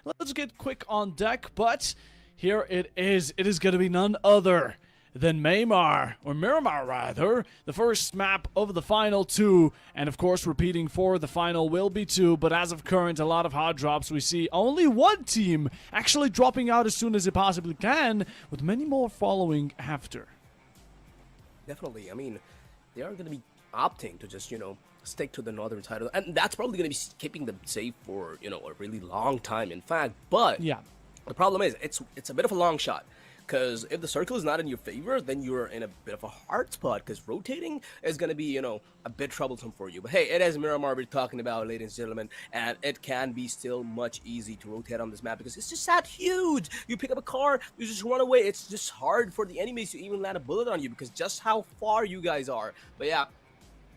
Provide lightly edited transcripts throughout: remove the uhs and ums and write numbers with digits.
let's get quick on deck, but here it is. It is going to be none other than Miramar rather, the first map of the final two, and of course repeating for the final will be two, but as of current, a lot of hard drops. We see only one team actually dropping out as soon as it possibly can, with many more following after. Definitely. I mean, they are going to be opting to just, stick to the northern side, and that's probably going to be keeping them safe for, a really long time, in fact. But yeah, the problem is, it's a bit of a long shot. Because if the circle is not in your favor, then you're in a bit of a hard spot, because rotating is going to be, a bit troublesome for you. But hey, it is Miramar we're talking about, ladies and gentlemen, and it can be still much easy to rotate on this map because it's just that huge. You pick up a car, you just run away. It's just hard for the enemies to even land a bullet on you because just how far you guys are. But yeah,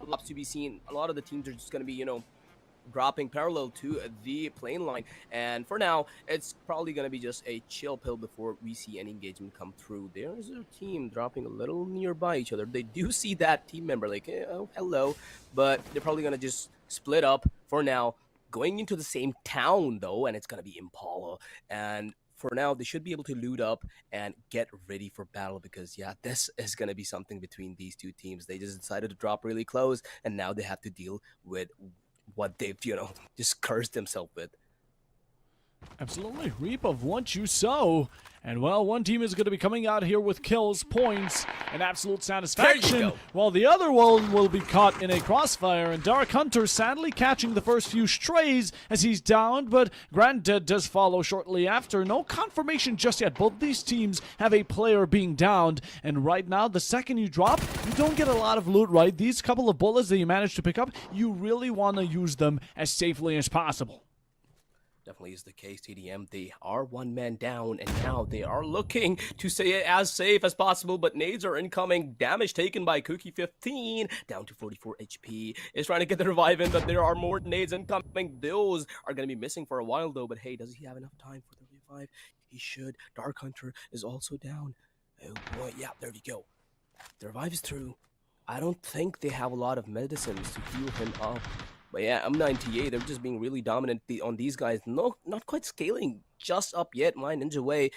lots to be seen. A lot of the teams are just going to be, dropping parallel to the plane line, and for now it's probably going to be just a chill pill before we see any engagement come through. There's a team dropping a little nearby each other. They do see that team member like, oh, hello, but they're probably going to just split up for now, going into the same town though, and it's going to be Impala. And for now, they should be able to loot up and get ready for battle because, yeah, this is going to be something between these two teams. They just decided to drop really close, and now they have to deal with what they've, just cursed themselves with. Absolutely. Reap of what you sow. And, well, one team is going to be coming out here with kills, points, and absolute satisfaction, while the other one will be caught in a crossfire. And Dark Hunter sadly catching the first few strays as he's downed, but Granddad does follow shortly after. No confirmation just yet. Both these teams have a player being downed, and right now, the second you drop, you don't get a lot of loot, right? These couple of bullets that you manage to pick up, you really want to use them as safely as possible. Definitely is the case, TDM. They are one man down, and now they are looking to stay as safe as possible, but nades are incoming. Damage taken by Cookie 15, down to 44 HP. Is trying to get the revive in, but there are more nades incoming. Those are going to be missing for a while, though, but hey, does he have enough time for the revive? He should. Dark Hunter is also down. Oh boy, yeah, there we go. The revive is through. I don't think they have a lot of medicines to heal him up. But yeah, M9TA, they're just being really dominant on these guys. No, not quite scaling just up yet. My Ninja Way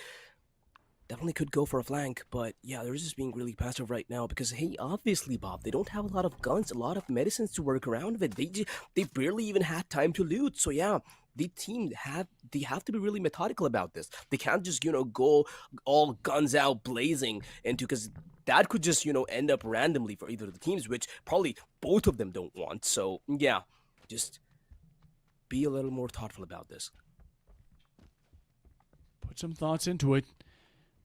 definitely could go for a flank. But yeah, they're just being really passive right now. Because, hey, obviously, Bob, they don't have a lot of guns, a lot of medicines to work around with. They barely even had time to loot. So yeah, the team have to be really methodical about this. They can't just, go all guns out blazing into, because that could just, end up randomly for either of the teams, which probably both of them don't want. So yeah. Just be a little more thoughtful about this. Put some thoughts into it.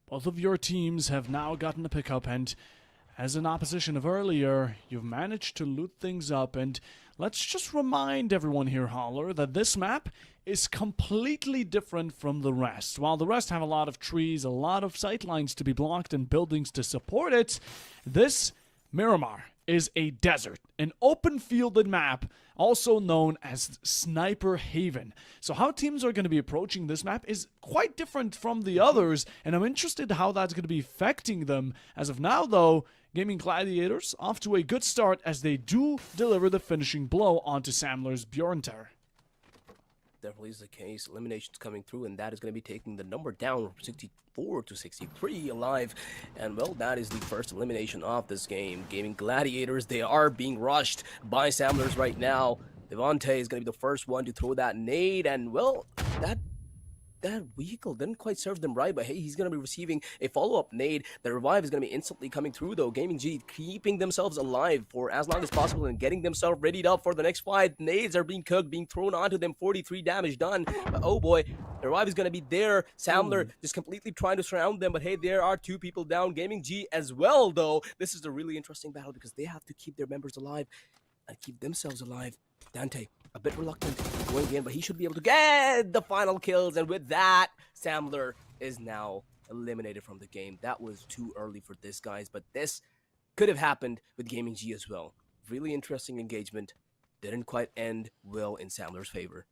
Both of your teams have now gotten a pickup, and as an opposition of earlier, you've managed to loot things up. And let's just remind everyone here, Holler, that this map is completely different from the rest. While the rest have a lot of trees, a lot of sightlines to be blocked, and buildings to support it, this Miramar is a desert, an open-fielded map, also known as Sniper Haven. So how teams are going to be approaching this map is quite different from the others, and I'm interested how that's going to be affecting them. As of now, though, Gaming Gladiators off to a good start as they do deliver the finishing blow onto Samler's Bjornter. Definitely is the case. Eliminations coming through, and that is going to be taking the number down from 64 to 63 alive. And well, that is the first elimination of this game. Gaming Gladiators, they are being rushed by Samlers right now. Devontae is going to be the first one to throw that nade, and well, that vehicle didn't quite serve them right, but hey, he's going to be receiving a follow-up nade. The revive is going to be instantly coming through, though. Gaming G keeping themselves alive for as long as possible and getting themselves readied up for the next fight. Nades are being cooked, being thrown onto them. 43 damage done. But oh boy, the revive is going to be there. Samler just completely trying to surround them, but hey, there are two people down. Gaming G as well, though. This is a really interesting battle because they have to keep their members alive and keep themselves alive. Dante, a bit reluctant going in, but he should be able to get the final kills. And with that, Samler is now eliminated from the game. That was too early for this, guys, but this could have happened with Gaming G as well. Really interesting engagement. Didn't quite end well in Samler's favor.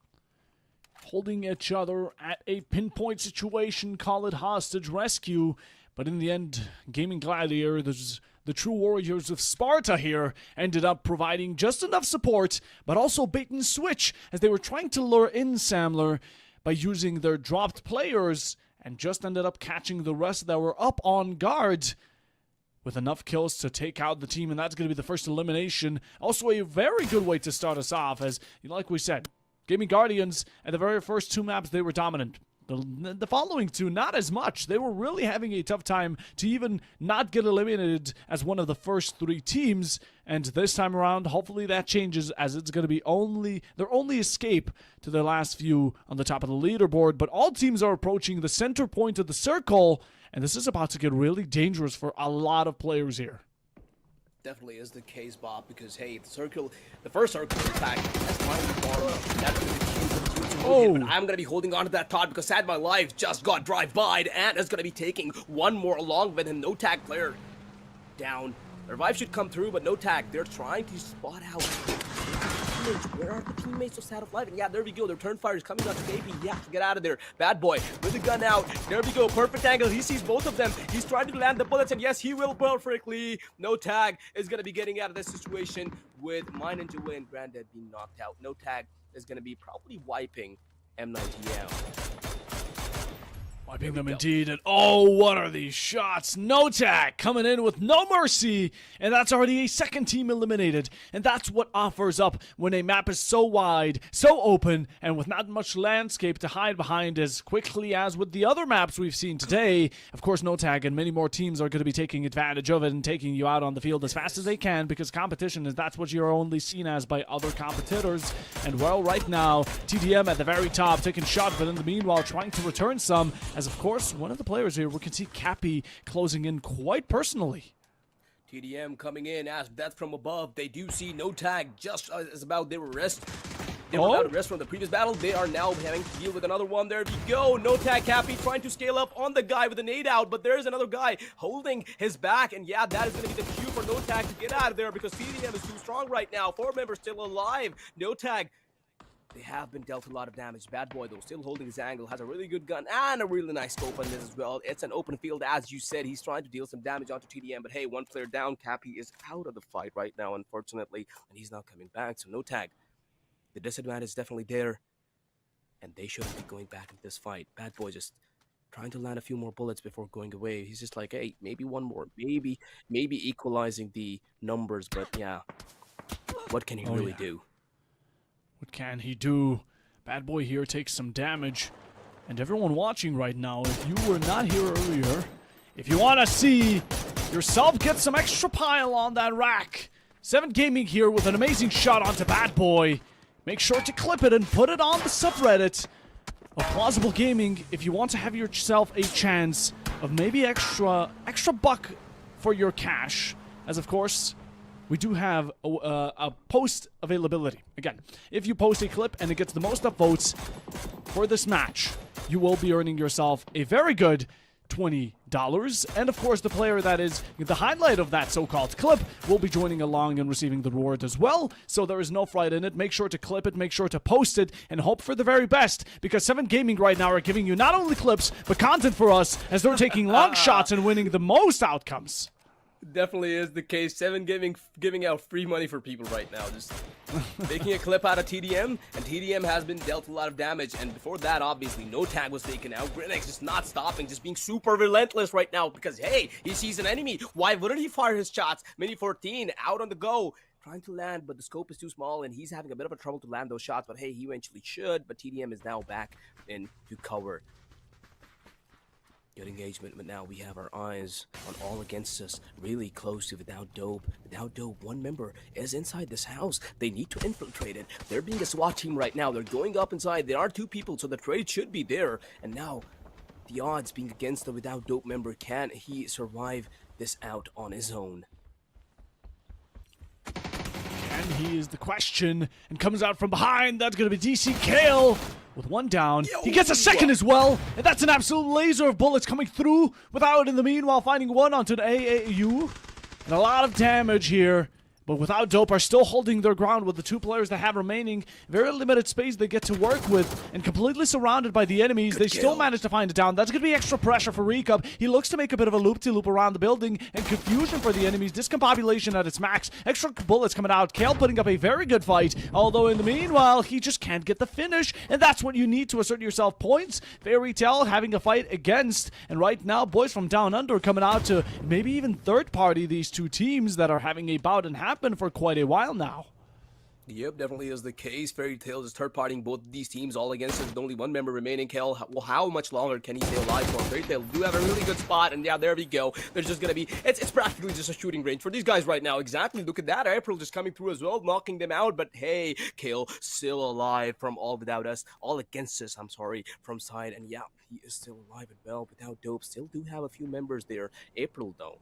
Holding each other at a pinpoint situation, call it hostage rescue, but in the end, Gaming Gladiator, the true warriors of Sparta here, ended up providing just enough support, but also bait and switch as they were trying to lure in Samler. by using their dropped players and just ended up catching the rest that were up on guard with enough kills to take out the team, and that's going to be the first elimination. Also a very good way to start us off, as like we said, Gaming Guardians at the very first 2 maps, they were dominant. The following 2, not as much. They were really having a tough time to even not get eliminated as one of the first 3 teams. And this time around, hopefully that changes, as it's going to be their only escape to their last few on the top of the leaderboard. But all teams are approaching the center point of the circle, and this is about to get really dangerous for a lot of players here. Definitely is the case, Bob, because hey, the first circle attack, that's finally far. That's going to be but I'm going to be holding on to that thought because Sad My Life just got drive-by'd and is going to be taking one more along with him. No tag player down. The revive should come through, but no tag. They're trying to spot out. Where are the teammates of Sad of Life? And yeah, there we go. Their turn fire is coming out to Baby. Yeah, get out of there. Bad boy with the gun out. There we go. Perfect angle. He sees both of them. He's trying to land the bullets, and yes, he will perfectly. No tag is going to be getting out of this situation with Mine and Joey and Granddad being knocked out. No tag is going to be probably wiping M90 out. Wiping them indeed, and oh, what are these shots? No tag coming in with no mercy, and that's already a second team eliminated, and that's what offers up when a map is so wide, so open, and with not much landscape to hide behind as quickly as with the other maps we've seen today. Of course, no tag and many more teams are going to be taking advantage of it and taking you out on the field as fast as they can, because competition is that's what you're only seen as by other competitors. And well, right now, TDM at the very top taking shot, but in the meanwhile trying to return some, as of course, one of the players here, we can see Cappy closing in quite personally. TDM coming in as death from above. They do see no tag just as about they were rest. They were out of rest from the previous battle. They are now having to deal with another one. There we go. No tag Cappy trying to scale up on the guy with a nade out, but there's another guy holding his back. And yeah, that is going to be the cue for no tag to get out of there because TDM is too strong right now. 4 members still alive. No tag. They have been dealt a lot of damage. Bad boy, though, still holding his angle, has a really good gun and a really nice scope on this as well. It's an open field, as you said. He's trying to deal some damage onto TDM, but hey, 1 player down. Cappy is out of the fight right now, unfortunately, and he's not coming back, so no tag. The disadvantage is definitely there, and they shouldn't be going back into this fight. Bad boy just trying to land a few more bullets before going away. He's just like, hey, maybe one more, maybe equalizing the numbers, but yeah, what can he really do? What can he do? Bad boy here takes some damage. And everyone watching right now, if you were not here earlier, if you want to see yourself get some extra pile on that rack, 7 Gaming here with an amazing shot onto Bad Boy. Make sure to clip it and put it on the subreddit of Plausible Gaming if you want to have yourself a chance of maybe extra buck for your cash. As of course, we do have a post availability. Again, if you post a clip and it gets the most upvotes for this match, you will be earning yourself a very good $20. And of course, the player that is the highlight of that so-called clip will be joining along and receiving the reward as well. So there is no fright in it. Make sure to clip it, make sure to post it, and hope for the very best, because 7 Gaming right now are giving you not only clips, but content for us, as they're taking long shots and winning the most outcomes. Definitely is the case. 7 giving out free money for people right now. Just making a clip out of TDM, and TDM has been dealt a lot of damage. And before that, obviously, no tag was taken out. Grenix just not stopping, just being super relentless right now because, hey, he sees an enemy. Why wouldn't he fire his shots? Mini 14 out on the go, trying to land, but the scope is too small, and he's having a bit of a trouble to land those shots. But hey, he eventually should. But TDM is now back into cover. Good engagement, but now we have our eyes on all against us, really close to Without Dope. Without Dope, 1 member is inside this house. They need to infiltrate it. They're being a SWAT team right now. They're going up inside. There are 2 people, so the trade should be there. And now, the odds being against the Without Dope member. Can he survive this out on his own? And he is the question, and comes out from behind. That's going to be DC Kale with 1 down. He gets a second as well, and that's an absolute laser of bullets coming through. Without, in the meanwhile, finding 1 onto the AAU. And a lot of damage here but without Dope are still holding their ground with the 2 players they have remaining. Very limited space they get to work with, and completely surrounded by the enemies. They still manage to find it down. That's going to be extra pressure for Recap. He looks to make a bit of a loop-de-loop around the building, and confusion for the enemies. Discombobulation at its max. Extra bullets coming out. Kale putting up a very good fight, although in the meanwhile, he just can't get the finish, and that's what you need to assert yourself. Points, Fairy Tail having a fight against, and right now, boys from Down Under coming out to maybe even third-party these 2 teams that are having a bout and happen for quite a while now. Yep, definitely is the case. Fairy Tail is third-partying both these teams all against us with only 1 member remaining. Kel, well, how much longer can he stay alive for? Fairy Tail do have a really good spot, and yeah, there we go. There's just gonna be, it's practically just a shooting range for these guys right now. Exactly, look at that. April just coming through as well, knocking them out, but hey, Kale still alive from all without us, all against us, I'm sorry, from side, and yeah, he is still alive and well without Dope. Still do have a few members there. April, though.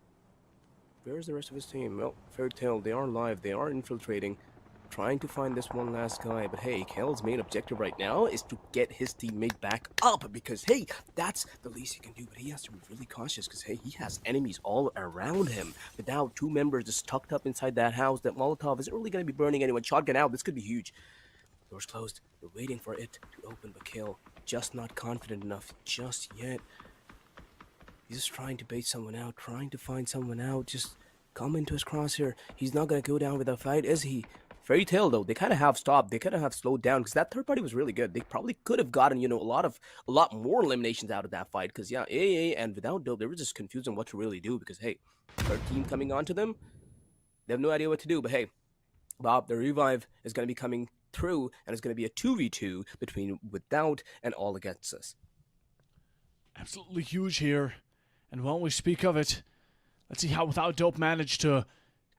Where's the rest of his team? Well, Fairy Tail, they are alive, they are infiltrating, trying to find this one last guy. But hey, Kale's main objective right now is to get his teammate back up, because hey, that's the least he can do. But he has to be really cautious, because hey, he has enemies all around him. Without 2 members just tucked up inside that house, that Molotov isn't really going to be burning anyone. Shotgun out, this could be huge. Doors closed, we're waiting for it to open, but Kale just not confident enough just yet. He's just trying to bait someone out, trying to find someone out, just come into his crosshair. He's not going to go down with a fight, is he? Fairy Tail, though, they kind of have stopped. They kind of have slowed down, because that third party was really good. They probably could have gotten, a lot more eliminations out of that fight, because, yeah, AA and without Dope, they were just confused on what to really do, because, hey, third team coming onto them, they have no idea what to do. But, hey, Bob, the revive is going to be coming through, and it's going to be a 2v2 between without and all against us. Absolutely huge here. And when we speak of it, let's see how Without Dope managed to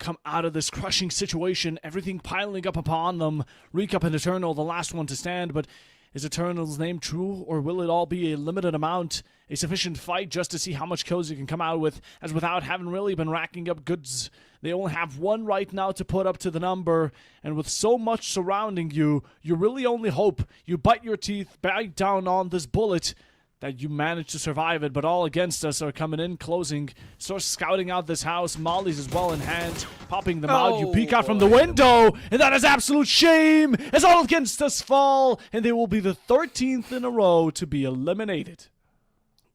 come out of this crushing situation. Everything piling up upon them. Recap and Eternal, the last one to stand, but is Eternal's name true, or will it all be a limited amount? A sufficient fight just to see how much kills you can come out with, as Without haven't really been racking up goods. They only have 1 right now to put up to the number, and with so much surrounding you, you really only hope you bite your teeth, bite down on this bullet, that you manage to survive it. But all against us are coming in, closing, start scouting out this house. Molly's as well in hand, popping them out. You peek out from the window, and that is absolute shame, as all against us fall, and they will be the 13th in a row to be eliminated.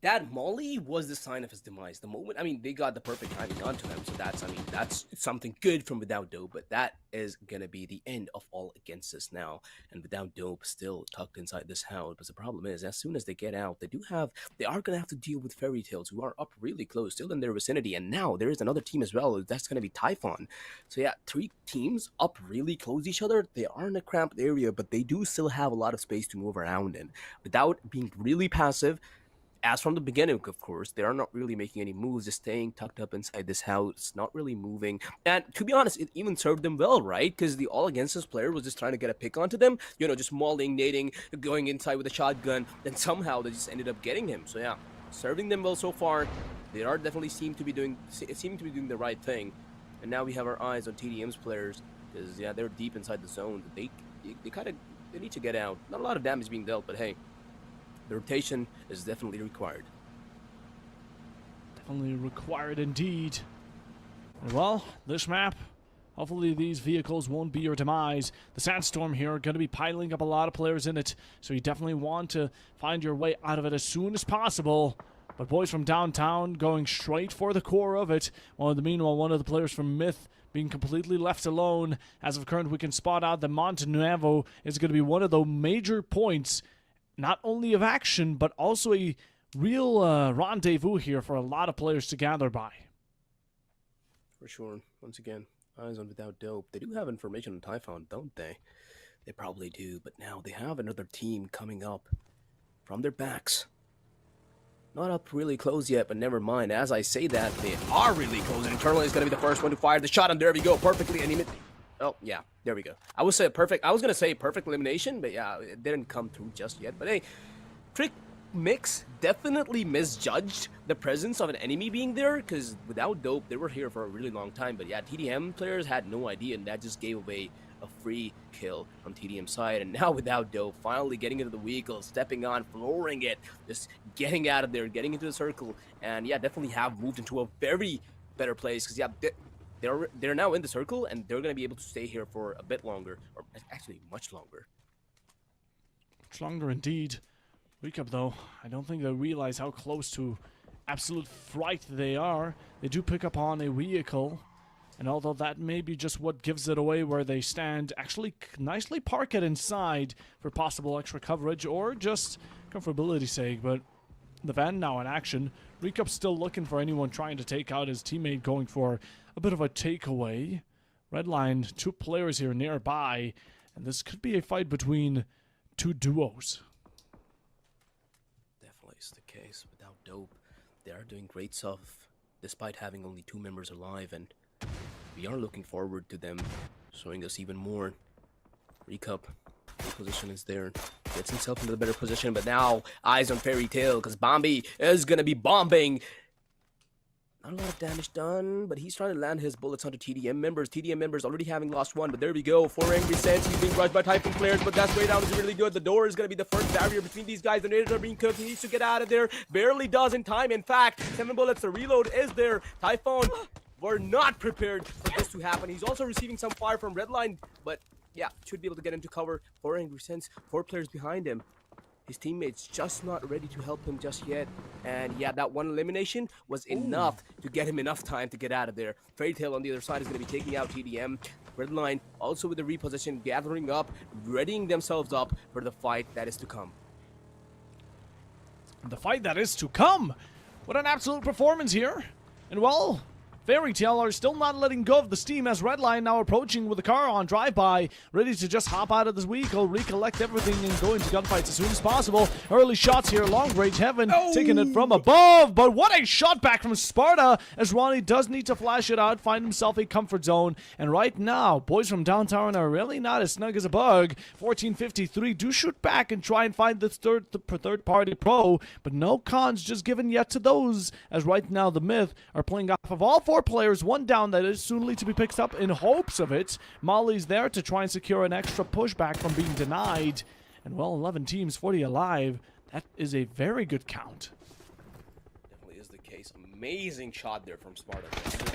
That Molly was the sign of his demise. The moment, they got the perfect timing onto him, so that's something good from Without Dope, but that is gonna be the end of all against us now. And Without Dope still tucked inside this house, but the problem is, as soon as they get out, they are gonna have to deal with Fairy Tails, who are up really close, still in their vicinity, and now there is another team as well, that's gonna be Typhon. So yeah, 3 teams up really close to each other. They are in a cramped area, but they do still have a lot of space to move around in, without being really passive. As from the beginning, of course, they are not really making any moves, just staying tucked up inside this house, not really moving. And to be honest, it even served them well, right? Because the all against us player was just trying to get a pick onto them, just mauling, nading, going inside with a shotgun, and somehow they just ended up getting him. So yeah, serving them well so far. They are definitely seem to be doing the right thing. And now we have our eyes on TDM's players, because yeah, they're deep inside the zone. They need to get out. Not a lot of damage being dealt, but hey, the rotation is definitely required. Definitely required indeed. Well, this map, hopefully these vehicles won't be your demise. The Sandstorm here are going to be piling up a lot of players in it, so you definitely want to find your way out of it as soon as possible. But boys from downtown going straight for the core of it, while in the meanwhile, one of the players from Myth being completely left alone. As of current, we can spot out that Monte Nuevo is going to be one of the major points, not only of action, but also a real rendezvous here for a lot of players to gather by. For sure. Once again, eyes on Without Dope. They do have information on Typhon, don't they? They probably do, but now they have another team coming up from their backs. Not up really close yet, but never mind. As I say that, they are really close, and Eternal is going to be the first one to fire the shot, and there we go, perfectly. And oh, yeah, there we go. I was going to say perfect elimination, but yeah, it didn't come through just yet. But hey, Trick Mix definitely misjudged the presence of an enemy being there, because Without Dope, they were here for a really long time. But yeah, TDM players had no idea, and that just gave away a free kill from TDM side. And now Without Dope finally getting into the vehicle, stepping on, flooring it, just getting out of there, getting into the circle. And yeah, definitely have moved into a very better place, because yeah, they're now in the circle, and they're going to be able to stay here for a bit longer, or actually much longer. Much longer indeed. Recap though, I don't think they realize how close to absolute fright they are. They do pick up on a vehicle, and although that may be just what gives it away where they stand, actually nicely park it inside for possible extra coverage or just comfortability's sake. But the van now in action. Recup's still looking for anyone trying to take out his teammate, going for a bit of a takeaway. Redline, 2 players here nearby, and this could be a fight between 2 duos. Definitely is the case. Without Dope, they are doing great stuff despite having only 2 members alive, and we are looking forward to them showing us even more. Recup, position is there, gets himself into the better position, but now eyes on Fairy Tail because Bombi is gonna be bombing. Not a lot of damage done, but he's trying to land his bullets onto TDM members. TDM members already having lost 1, but there we go. 4 angry cents. He's being rushed by Typhoon players, but that way down is really good. The door is going to be the first barrier between these guys. The natives are being cooked. He needs to get out of there. Barely does in time. In fact, 7 bullets. The reload is there. Typhoon were not prepared for this to happen. He's also receiving some fire from Redline, but yeah, should be able to get into cover. 4 angry cents. 4 players behind him. His teammates just not ready to help him just yet. And yeah, that 1 elimination was enough to get him enough time to get out of there. Fairy Tail on the other side is going to be taking out TDM. Redline also with the reposition, gathering up, readying themselves up for the fight that is to come. The fight that is to come! What an absolute performance here! And well, Fairy Tail are still not letting go of the steam as Redline now approaching with the car on drive-by, ready to just hop out of this vehicle, recollect everything, and go into gunfights as soon as possible. Early shots here, long range Heaven, taking it from above, but what a shot back from Sparta, as Ronnie does need to flash it out, find himself a comfort zone, and right now, boys from downtown are really not as snug as a bug. 1453 do shoot back and try and find the third-party pro, but no cons just given yet to those, as right now the Myth are playing off of all 4 players, 1 down that is soonly to be picked up in hopes of it. Molly's there to try and secure an extra pushback from being denied. And well, 11 teams, 40 alive. That is a very good count. Definitely is the case. Amazing shot there from Sparta.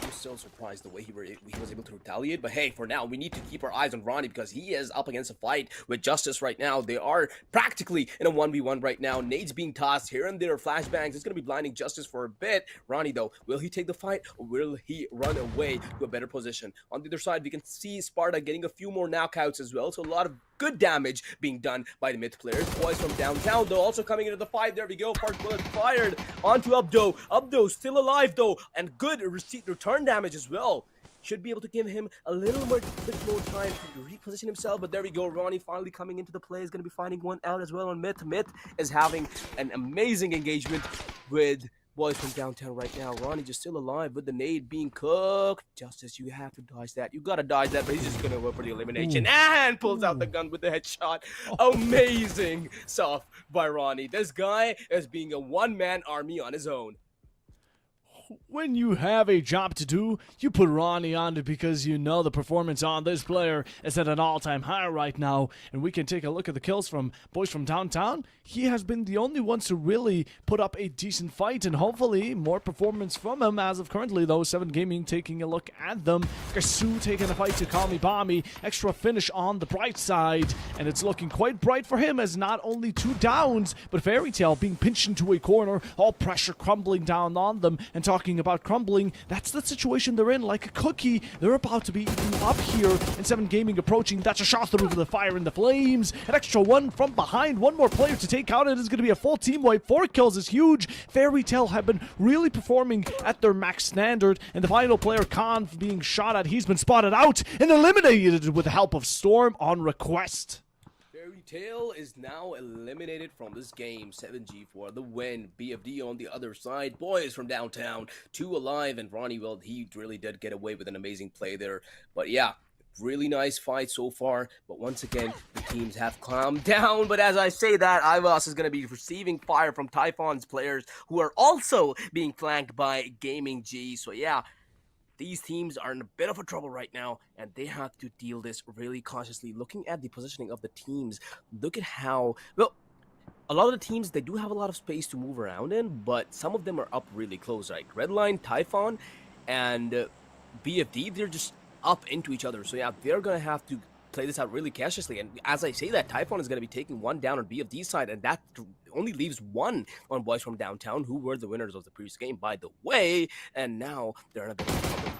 I'm still surprised the way he was able to retaliate. But hey, for now, we need to keep our eyes on Ronnie because he is up against a fight with Justice right now. They are practically in a 1v1 right now. Nades being tossed here and there. Flashbangs. It's going to be blinding Justice for a bit. Ronnie, though, will he take the fight or will he run away to a better position? On the other side, we can see Sparta getting a few more knockouts as well. So a lot of good damage being done by the Myth players. Boys from downtown, though, also coming into the fight. There we go. First bullet fired onto Abdo. Abdo still alive, though, and good return damage as well. Should be able to give him a bit more time to reposition himself, but there we go. Ronnie finally coming into the play is going to be finding 1 out as well on Myth. Myth is having an amazing engagement with boys from downtown right now. Ronnie just still alive with the nade being cooked. Justice, you have to dodge that. You gotta dodge that, but he's just gonna go for the elimination and pulls out the gun with the headshot. Amazing stuff by Ronnie. This guy is being a 1-man army on his own. When you have a job to do, you put Ronnie on it because you know the performance on this player is at an all-time high right now. And we can take a look at the kills from boys from downtown. He has been the only one to really put up a decent fight, and hopefully more performance from him as of currently, though. 7 Gaming taking a look at them. Gasu taking a fight to Call Me Bomby. Extra finish on the bright side, and it's looking quite bright for him as not only 2 downs, but Fairy Tail being pinched into a corner, all pressure crumbling down on them. And talking about crumbling, that's the situation they're in, like a cookie. They're about to be eaten up here, and 7 Gaming approaching. That's a shot through the fire and the flames. An extra 1 from behind. 1 more player to take out. It is going to be a full team wipe. 4 kills is huge. Fairy Tail have been really performing at their max standard, and the final player, Khan, being shot at. He's been spotted out and eliminated with the help of Storm on request. Fairy Tail is now eliminated from this game. 7G for the win. BFD on the other side. Boys from downtown, 2 alive, and Ronnie, well, he really did get away with an amazing play there. But yeah, really nice fight so far. But once again, the teams have calmed down. But as I say that, Ivas is going to be receiving fire from Typhon's players, who are also being flanked by Gaming G. So yeah, these teams are in a bit of a trouble right now, and they have to deal this really cautiously. Looking at the positioning of the teams, look at how, well, a lot of the teams, they do have a lot of space to move around in, but some of them are up really close, like Redline, Typhon, and BFD, they're just up into each other. So yeah, they're going to have to play this out really cautiously. And as I say that, Typhon is going to be taking one down on BFD side, and that only leaves one on Boys from Downtown, who were the winners of the previous game, by the way. And now they're in a bit of trouble.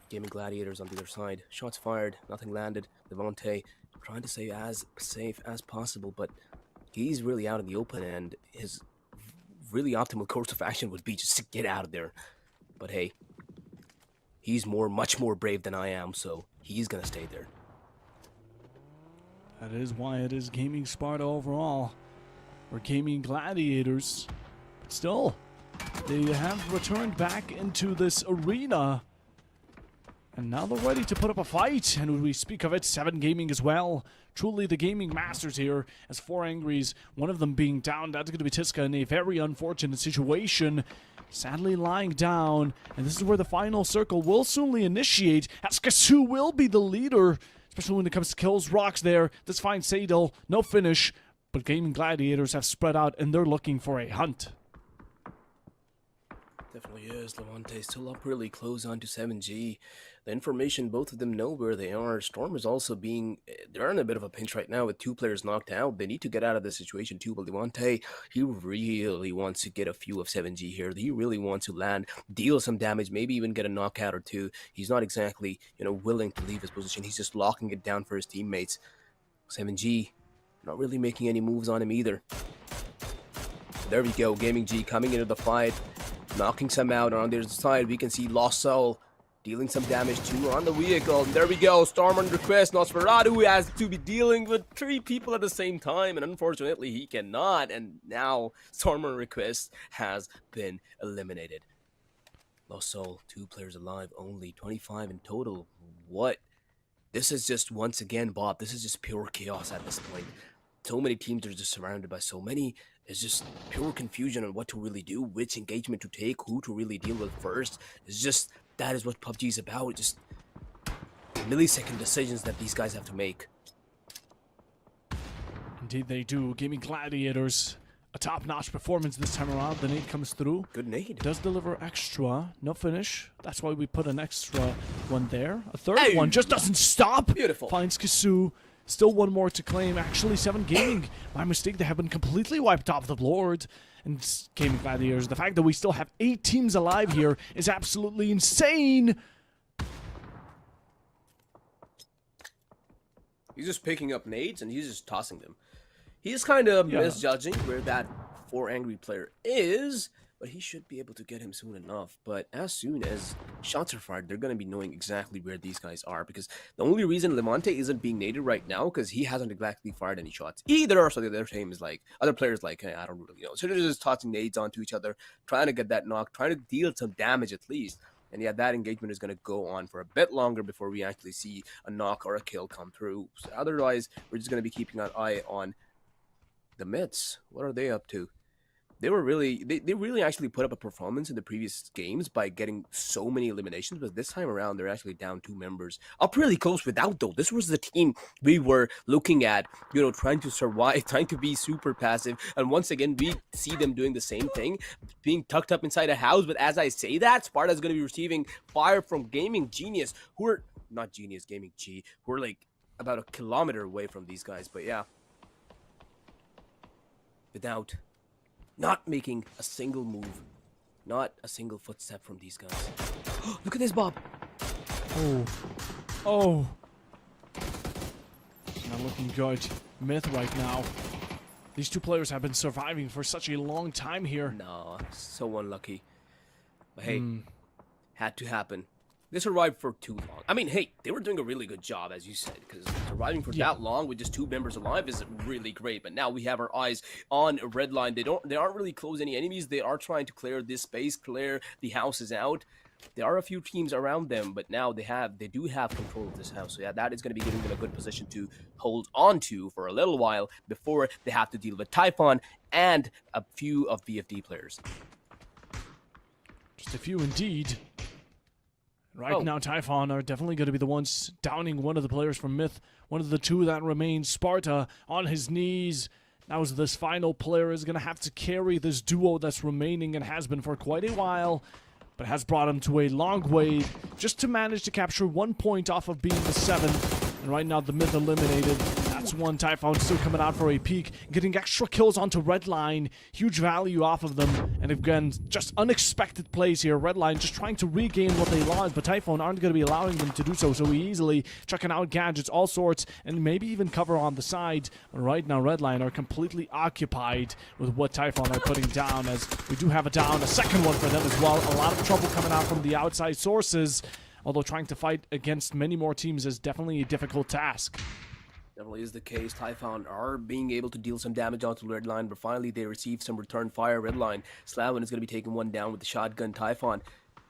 Gaming Gladiators on the other side. Shots fired, nothing landed. Levante trying to stay as safe as possible, but he's really out in the open, and his really optimal course of action would be just to get out of there. But hey, he's much more brave than I am, so he's gonna stay there. That is why it is Gaming Sparta overall, or Gaming Gladiators. But still, they have returned back into this arena, and now they're ready to put up a fight. And when we speak of it, 7 Gaming as well. Truly the gaming masters here, as 4 Angries, one of them being down. That's going to be Tiska in a very unfortunate situation, sadly lying down. And this is where the final circle will soonly initiate, as Kasu will be the leader, especially when it comes to kills. Rocks there. This finds Sadel. No finish, but Gaming Gladiators have spread out, and they're looking for a hunt. Definitely is. Levante still up really close onto 7G. The information, both of them know where they are. Storm is also they're in a bit of a pinch right now with 2 players knocked out. They need to get out of this situation too, but Levante, he really wants to get a few of 7G here. He really wants to land, deal some damage, maybe even get a knockout or 2. He's not exactly, willing to leave his position. He's just locking it down for his teammates. 7G, not really making any moves on him either. There we go, Gaming G coming into the fight, knocking some out. On the other side, we can see Lost Soul dealing some damage too on the vehicle. And there we go, Storm on request. Nosferatu has to be dealing with 3 people at the same time, and unfortunately he cannot. And now Storm on request has been eliminated. Lost Soul, 2 players alive, only 25 in total. What? This is just, once again, Bob, this is just pure chaos at this point. So many teams are just surrounded by so many. It's just pure confusion on what to really do, which engagement to take, who to really deal with first. It's just, that is what PUBG is about. Just millisecond decisions that these guys have to make. Indeed they do. Gaming Gladiators, a top-notch performance this time around. The nade comes through. Good nade. Does deliver extra. No finish. That's why we put an extra one there. A third one just doesn't stop. Beautiful. Finds Kasu. Still one more to claim. Actually, 7 Gaming. My mistake, they have been completely wiped off the board. And Gaming Gladiators, the fact that we still have 8 teams alive here is absolutely insane. He's just picking up nades and he's just tossing them. He's kind of misjudging where that 4 angry player is, but he should be able to get him soon enough. But as soon as shots are fired, they're going to be knowing exactly where these guys are, because the only reason Levante isn't being naded right now because he hasn't exactly fired any shots either. So the other team is like, other players like, hey, I don't really know. So they're just tossing nades onto each other, trying to get that knock, trying to deal some damage at least. And yeah, that engagement is going to go on for a bit longer before we actually see a knock or a kill come through. So otherwise, we're just going to be keeping an eye on the Mets. What are they up to? They really actually put up a performance in the previous games by getting so many eliminations, but this time around they're actually down 2 members. Up really close without though. This was the team we were looking at, trying to survive, trying to be super passive, and once again we see them doing the same thing, being tucked up inside a house. But as I say that, Sparta is going to be receiving fire from Gaming Genius, who are not Genius, Gaming G, who are like about a kilometer away from these guys. But yeah, without not making a single move, not a single footstep from these guys. Look at this, Bob. Oh. Not looking good. Myth right now. These 2 players have been surviving for such a long time here. No, so unlucky. But hey, had to happen. They survived for too long. I mean, hey, they were doing a really good job, as you said, because surviving for that long with just 2 members alive is really great. But now we have our eyes on Redline. They aren't really close any enemies. They are trying to clear this space, clear the houses out. There are a few teams around them, but now they do have control of this house. So yeah, that is going to be giving them a good position to hold on to for a little while before they have to deal with Typhon and a few of BFD players. Just a few indeed. Right now, Typhon are definitely going to be the ones downing one of the players from Myth. One of the 2 that remain. Sparta on his knees. Now this final player is going to have to carry this duo that's remaining and has been for quite a while. but has brought him to a long way just to manage to capture 1 point off of being the 7th. And right now, the Myth eliminated. That's one. Typhon still coming out for a peek, getting extra kills onto Redline. Huge value off of them. And again, just unexpected plays here. Redline just trying to regain what they lost, but Typhon aren't going to be allowing them to do so easily. Checking out gadgets, all sorts, and maybe even cover on the side. But right now, Redline are completely occupied with what Typhon are putting down, as we do have a down, a second one for them as well. A lot of trouble coming out from the outside sources, although trying to fight against many more teams is definitely a difficult task. Definitely is the case. Typhon are being able to deal some damage onto Redline, but finally they receive some return fire. Redline, Slavin is going to be taking one down with the shotgun. Typhon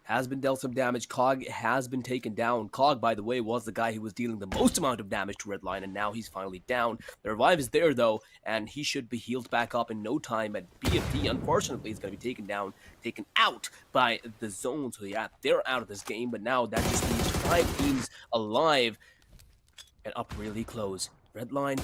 has been dealt some damage. Cog has been taken down. Cog, by the way, was the guy who was dealing the most amount of damage to Redline, and now he's finally down. The revive is there, though, and he should be healed back up in no time. And BFD, unfortunately, is going to be taken out by the zone. So yeah, they're out of this game, but now that just leaves 5 teams alive and up really close. Redline,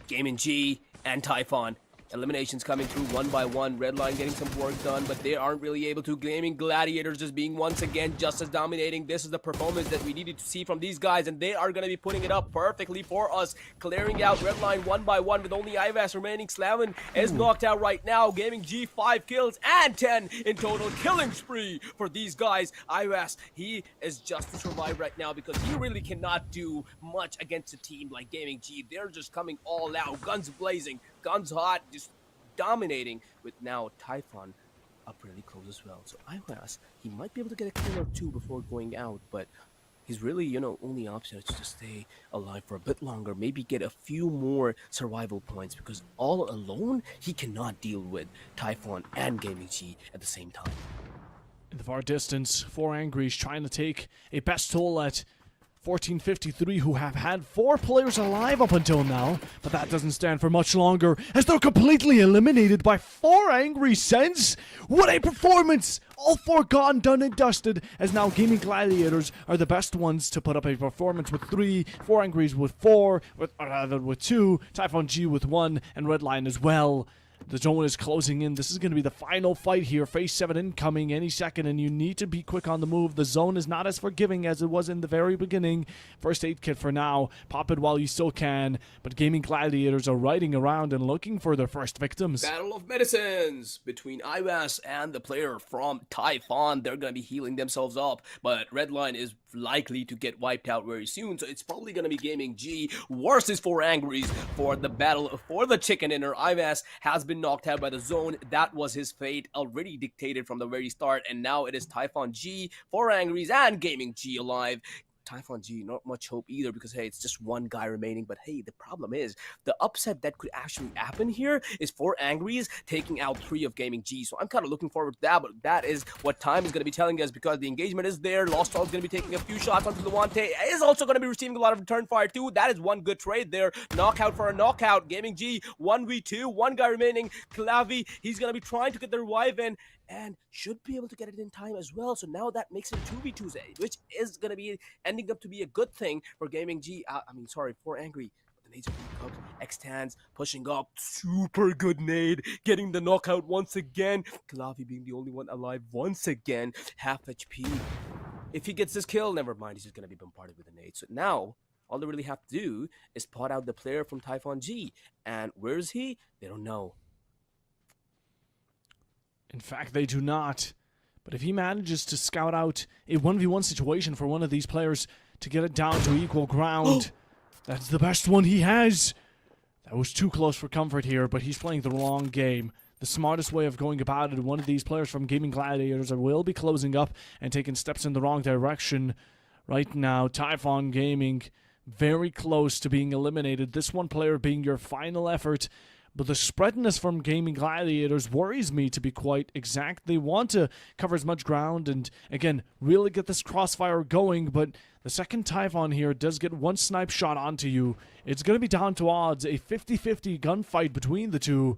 Gaming G, and Typhon. Eliminations coming through one by one. Redline getting some work done, but they aren't really able to. Gaming Gladiators just being once again just as dominating. This is the performance that we needed to see from these guys, and they are going to be putting it up perfectly for us. Clearing out Redline one by one with only Ivas remaining. Slavin is knocked out right now. Gaming G, 5 kills and 10 in total. Killing spree for these guys. Ivas, he is just to survive right now because he really cannot do much against a team like Gaming G. They're just coming all out. Guns blazing, guns hot, just dominating, with now Typhon up really close as well. So Ivas, he might be able to get a kill or 2 before going out, but he's really, only option is to stay alive for a bit longer, maybe get a few more survival points, because all alone, he cannot deal with Typhon and Gaming G at the same time. In the far distance, 4 Angries trying to take a best toll at 1453, who have had 4 players alive up until now, but that doesn't stand for much longer as they're completely eliminated by 4 Angry Sens. What a performance! All 4 gone, done and dusted, as now Gaming Gladiators are the best ones to put up a performance with 3, 4 Angries with 4, with 2, Typhon G with 1, and Redline as well. The zone is closing in. This is going to be the final fight here. Phase 7 incoming any second, and you need to be quick on the move. The zone is not as forgiving as it was in the very beginning. First aid kit for now. Pop it while you still can. But Gaming Gladiators are riding around and looking for their first victims. Battle of medicines between Ivas and the player from Typhon. They're going to be healing themselves up, but Redline is likely to get wiped out very soon, so it's probably going to be Gaming G versus 4 Angries for the battle for the chicken dinner. Ivas has been knocked out by the zone. That was his fate, already dictated from the very start, and now it is Typhon G, 4 Angries, and Gaming G alive. Typhon G, not much hope either, because hey, it's just 1 guy remaining. But hey, the problem is the upset that could actually happen here is 4 Angries taking out 3 of Gaming G. So I'm kind of looking forward to that, but that is what time is going to be telling us, because the engagement is there. Lost All is going to be taking a few shots onto Levante, is also going to be receiving a lot of return fire too. That is one good trade there. Knockout for a knockout. Gaming G 1v2, 1 guy remaining. Clavi, he's going to be trying to get the revive in, and should be able to get it in time as well. So now that makes it 2v2s, which is going to be ending up to be a good thing for Gaming G. For Angry. The nades are being cooked. X-Tans pushing up. Super good nade. Getting the knockout once again. Kalavi being the only one alive once again. Half HP. If he gets this kill, never mind. He's just going to be bombarded with a nade. So now, all they really have to do is spot out the player from Typhon G. And where is he? They don't know. In fact, they do not. But if he manages to scout out a 1v1 situation for one of these players to get it down to equal ground, that's the best one he has. That was too close for comfort here, but he's playing the wrong game. The smartest way of going about it, one of these players from Gaming Gladiators will be closing up and taking steps in the wrong direction. Right now, Typhon Gaming very close to being eliminated. This one player being your final effort. But the spreadness from Gaming Gladiators worries me, to be quite exact. They want to cover as much ground and, again, really get this crossfire going. But the second Typhon here does get 1 snipe shot onto you. It's going to be down to odds, a 50-50 gunfight between the two.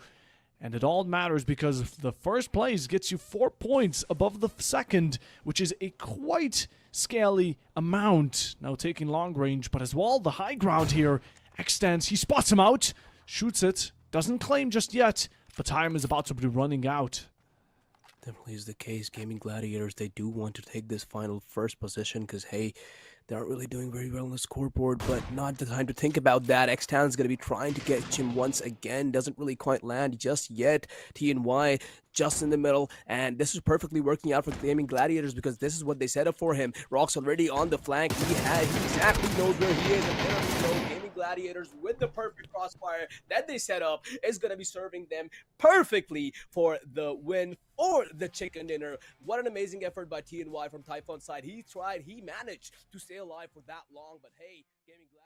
And it all matters because the first place gets you 4 points above the second, which is a quite scaly amount. Now taking long range, but as well, the high ground here. Extends, he spots him out, shoots it. Doesn't claim just yet, but time is about to be running out. Definitely is the case. Gaming Gladiators, they do want to take this final first position because, hey, they aren't really doing very well on the scoreboard, but not the time to think about that. X-Town's going to be trying to get him once again. Doesn't really quite land just yet. TNY just in the middle, and this is perfectly working out for Gaming Gladiators because this is what they set up for him. Rock's already on the flank. He exactly knows where he is. And there we go. Gaming Gladiators with the perfect crossfire that they set up is going to be serving them perfectly for the win or the chicken dinner. What an amazing effort by TNY from Typhoon's side. He tried, he managed to stay alive for that long, but hey, Gaming Gladiators